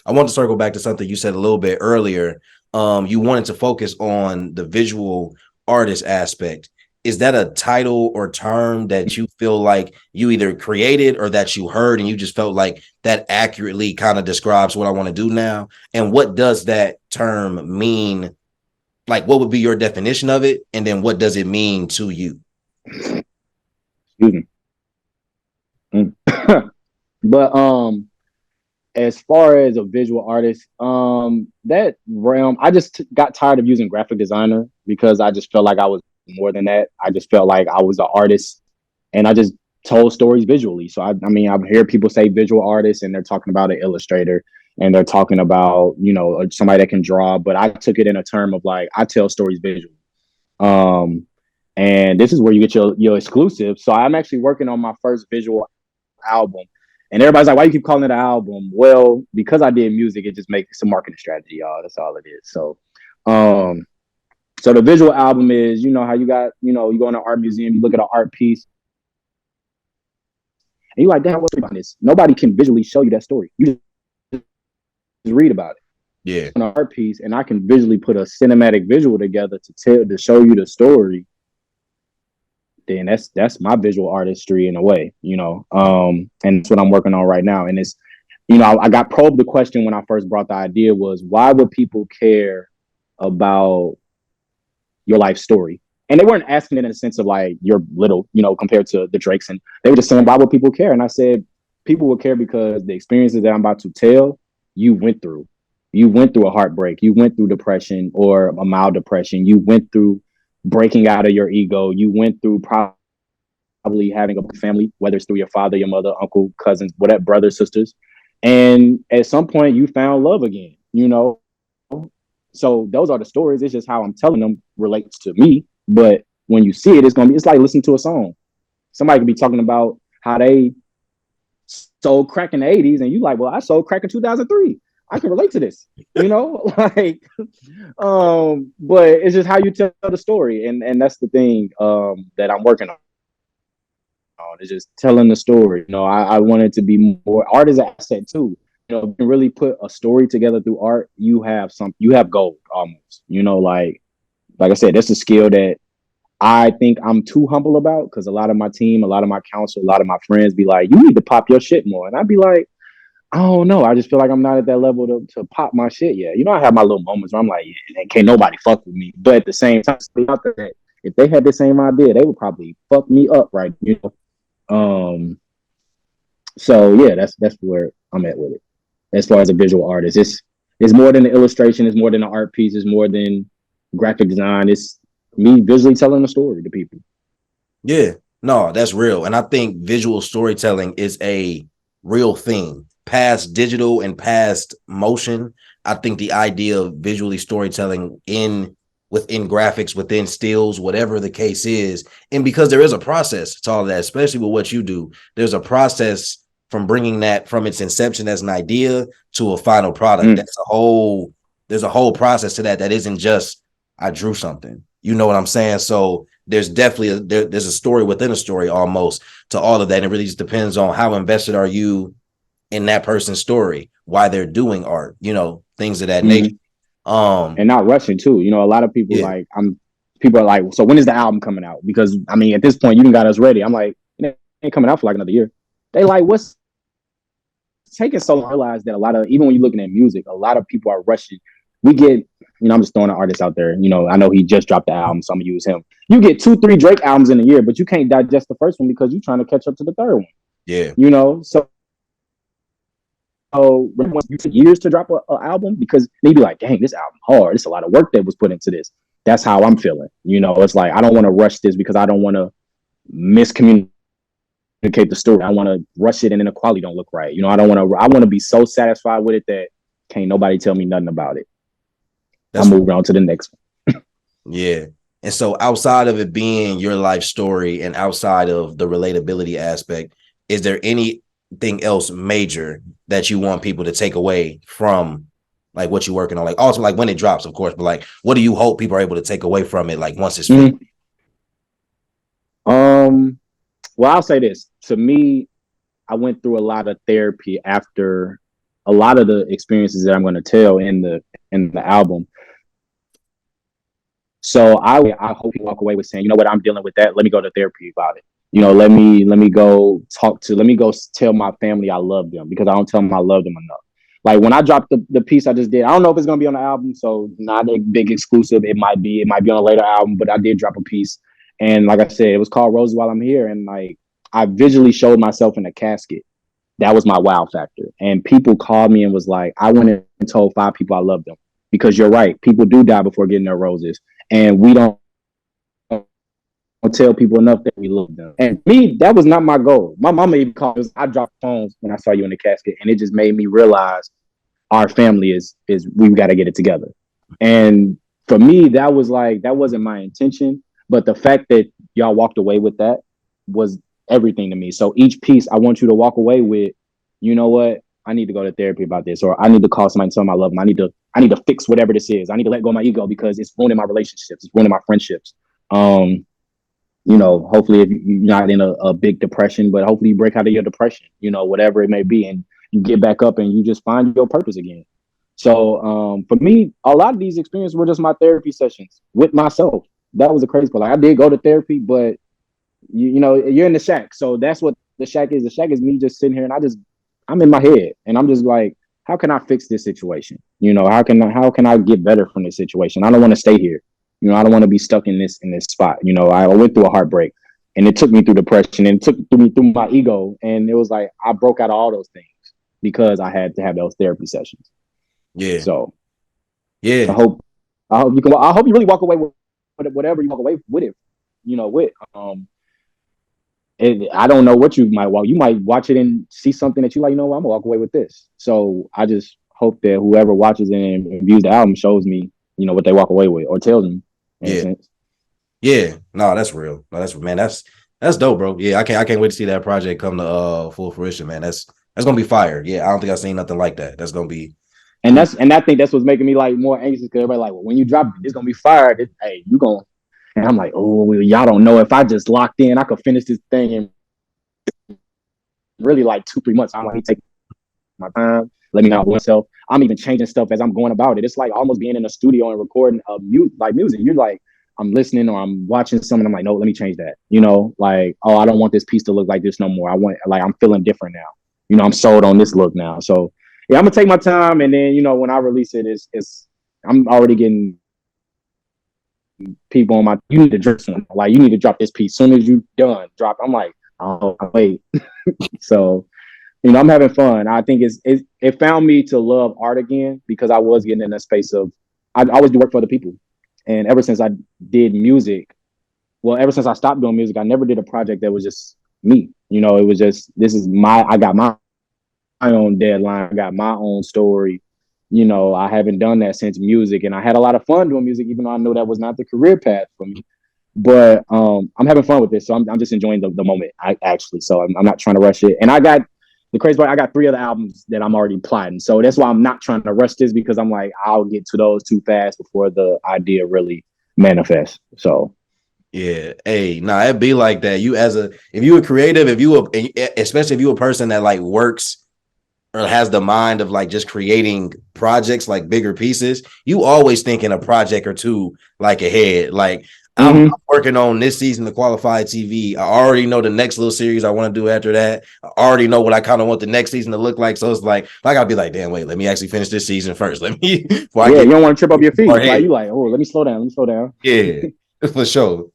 I want to circle back to something you said a little bit earlier. You wanted to focus on the visual artist aspect. Is that a title or term that you feel like you either created or that you heard and you just felt like that accurately kind of describes what I want to do now? And what does that term mean? Like, what would be your definition of it? And then what does it mean to you? Excuse me. But as far as a visual artist, that realm, I just got tired of using graphic designer because I just felt like I was more than that. I just felt like I was an artist, and I just told stories visually. So I mean, I hear people say visual artist, and they're talking about an illustrator, and they're talking about somebody that can draw. But I took it in a term of like I tell stories visually. Um, and this is where you get your exclusive. So I'm actually working on my first visual album. And everybody's like, why you keep calling it an album? Well, because I did music, it just makes a marketing strategy, y'all. That's all it is. Um, so the visual album is, how you got, you go in an art museum, you look at an art piece, and you're like, damn, what's about this? Nobody can visually show you that story. You just read about it. Yeah. An art piece, and I can visually put a cinematic visual together to show you the story. Then that's my visual artistry in a way, and that's what I'm working on right now. And it's, I got probed the question when I first brought the idea was, why would people care about your life story? And they weren't asking it in a sense of like you're little, compared to the Drakes, and they were just saying, why would people care? And I said, people will care because the experiences that I'm about to tell, you went through. You went through a heartbreak. You went through depression or a mild depression. You went through breaking out of your ego. You went through probably having a family, whether it's through your father, your mother, uncle, cousins, whatever, brothers, sisters. And at some point you found love again. So those are the stories. It's just how I'm telling them relates to me. But when you see it, it's like listening to a song. Somebody could be talking about how they sold crack in the 80s, and you like, well, I sold crack in 2003. I can relate to this, like, but it's just how you tell the story. And that's the thing that I'm working on. It's just telling the story. I want it to be more. Art is an asset too. You can really put a story together through art. You have gold almost. Like I said, that's a skill that I think I'm too humble about, because a lot of my team, a lot of my counsel, a lot of my friends be like, you need to pop your shit more. And I'd be like, I don't know. I just feel like I'm not at that level to pop my shit yet. I have my little moments where I'm like, yeah, can't nobody fuck with me. But at the same time, if they had the same idea, they would probably fuck me up, right? So yeah, that's where I'm at with it. As far as a visual artist, it's more than the illustration, it's more than the art piece, it's more than graphic design. It's me visually telling a story to people. Yeah, no, that's real. And I think visual storytelling is a real thing. Past digital and past motion, I think the idea of visually storytelling within graphics, within stills, whatever the case is, and because there is a process to all of that, especially with what you do, there's a process from bringing that from its inception as an idea to a final product. There's a whole process to that isn't just I drew something. You know what I'm saying? So there's definitely there's a story within a story almost to all of that. And it really just depends on how invested are you in that person's story, why they're doing art, things of that nature. Mm-hmm. And not rushing too. A lot of people Yeah. people are like, so when is the album coming out? Because I mean, at this point, you done got us ready. I'm like, it ain't coming out for like another year. They like, what's taking so long? I realize that a lot of, even when you're looking at music, a lot of people are rushing. We get, I'm just throwing an artist out there. I know he just dropped the album, so I'm gonna use him. You get 2-3 Drake albums in a year, but you can't digest the first one because you're trying to catch up to the third one. Yeah. So you took years to drop a album, because maybe like, dang, this album hard. It's a lot of work that was put into this. That's how I'm feeling. It's like I don't want to rush this because I don't want to miscommunicate the story. I want to rush it and then the quality don't look right. I don't want to. I want to be so satisfied with it that can't nobody tell me nothing about it. I'm moving on to the next one. Yeah. And so outside of it being your life story and outside of the relatability aspect, is there anything else major that you want people to take away from like what you're working on? Like also like when it drops, of course, but like what do you hope people are able to take away from it like once it's finished? Well, I'll say this. To me, I went through a lot of therapy after a lot of the experiences that I'm going to tell in the album. So I hope you walk away with saying, you know what, I'm dealing with that. Let me go to therapy about it. You know, let me go tell my family I love them, because I don't tell them I love them enough. Like when I dropped the piece I just did, I don't know if it's gonna be on the album, so not a big exclusive. It might be on a later album, but I did drop a piece. And like I said, it was called Roses While I'm Here. And like I visually showed myself in a casket. That was my wow factor. And people called me and was like, I went and told 5 people I love them. Because you're right, people do die before getting their roses. And we don't tell people enough that we love them. And me, that was not my goal. My mama even called us. I dropped phones when I saw you in the casket, and it just made me realize our family is we got to get it together. And for me, that wasn't my intention, but the fact that y'all walked away with that was everything to me. So each piece, I want you to walk away with, you know what, I need to go to therapy about this, or I need to call somebody and tell them I love them. I need to fix whatever this is. I need to let go of my ego because it's ruining my relationships. It's ruining my friendships. You know, hopefully if you're not in a big depression, but hopefully you break out of your depression, you know, whatever it may be, and you get back up and you just find your purpose again. So for me, a lot of these experiences were just my therapy sessions with myself. That was the crazy part. Like I did go to therapy, but you know, you're in the shack. So that's what the shack is. The shack is me just sitting here and I'm in my head and I'm just like, how can I fix this situation? You know, how can I get better from this situation? I don't want to stay here. You know, I don't want to be stuck in this spot. You know, I went through a heartbreak and it took me through depression and it took me through my ego. And it was like, I broke out of all those things because I had to have those therapy sessions. Yeah. So yeah, I hope you really walk away with whatever you walk away with it, you know, with, I don't know what you might watch it and see something that you like, you know, I'm gonna walk away with this. So I just hope that whoever watches it and views the album shows me, you know, what they walk away with or tells me. In a sense. Yeah. No, that's real. No, that's dope, bro. Yeah, I can't wait to see that project come to full fruition, man. That's gonna be fire. Yeah, I don't think I've seen nothing like that. That's gonna be and I think that's what's making me like more anxious because everybody like, well, when you drop it, it's gonna be fired. Hey, you gonna, and I'm like, oh, well, y'all don't know if I just locked in, I could finish this thing in really like 2-3 months. I'm like, take my time, let me know myself. I'm even changing stuff as I'm going about it. It's like almost being in a studio and recording music. You're like, I'm listening or I'm watching something. I'm like, no, let me change that. You know, like, oh, I don't want this piece to look like this no more. I'm feeling different now. You know, I'm sold on this look now. So yeah, I'm gonna take my time, and then you know, when I release it, I'm already getting people on my. You need to drop something. Like, you need to drop this piece soon as you done. Drop. I'm like, oh wait. So you know, I'm having fun. I think it found me to love art again because I was getting in a space of I always do work for other people, and ever since I did music, ever since I stopped doing music, I never did a project that was just me. You know, it was just I got my own deadline, I got my own story. You know, I haven't done that since music, and I had a lot of fun doing music, even though I know that was not the career path for me. But I'm having fun with this, so I'm just enjoying the moment. So I'm not trying to rush it, and I got the crazy part, I got 3 other albums that I'm already plotting. So that's why I'm not trying to rush this because I'm like, I'll get to those too fast before the idea really manifests. So yeah. Hey, nah, it'd be like that. If you were creative, especially if you a person that like works or has the mind of like just creating projects, like bigger pieces, you always thinking a project or two like ahead. Like I'm working on this season of Qualified TV. I already know the next little series I want to do after that. I already know what I kind of want the next season to look like. So it's like I gotta be like, damn, wait, let me actually finish this season first. Let me you don't want to trip up your feet. Like you like, oh, let me slow down. Yeah, for sure.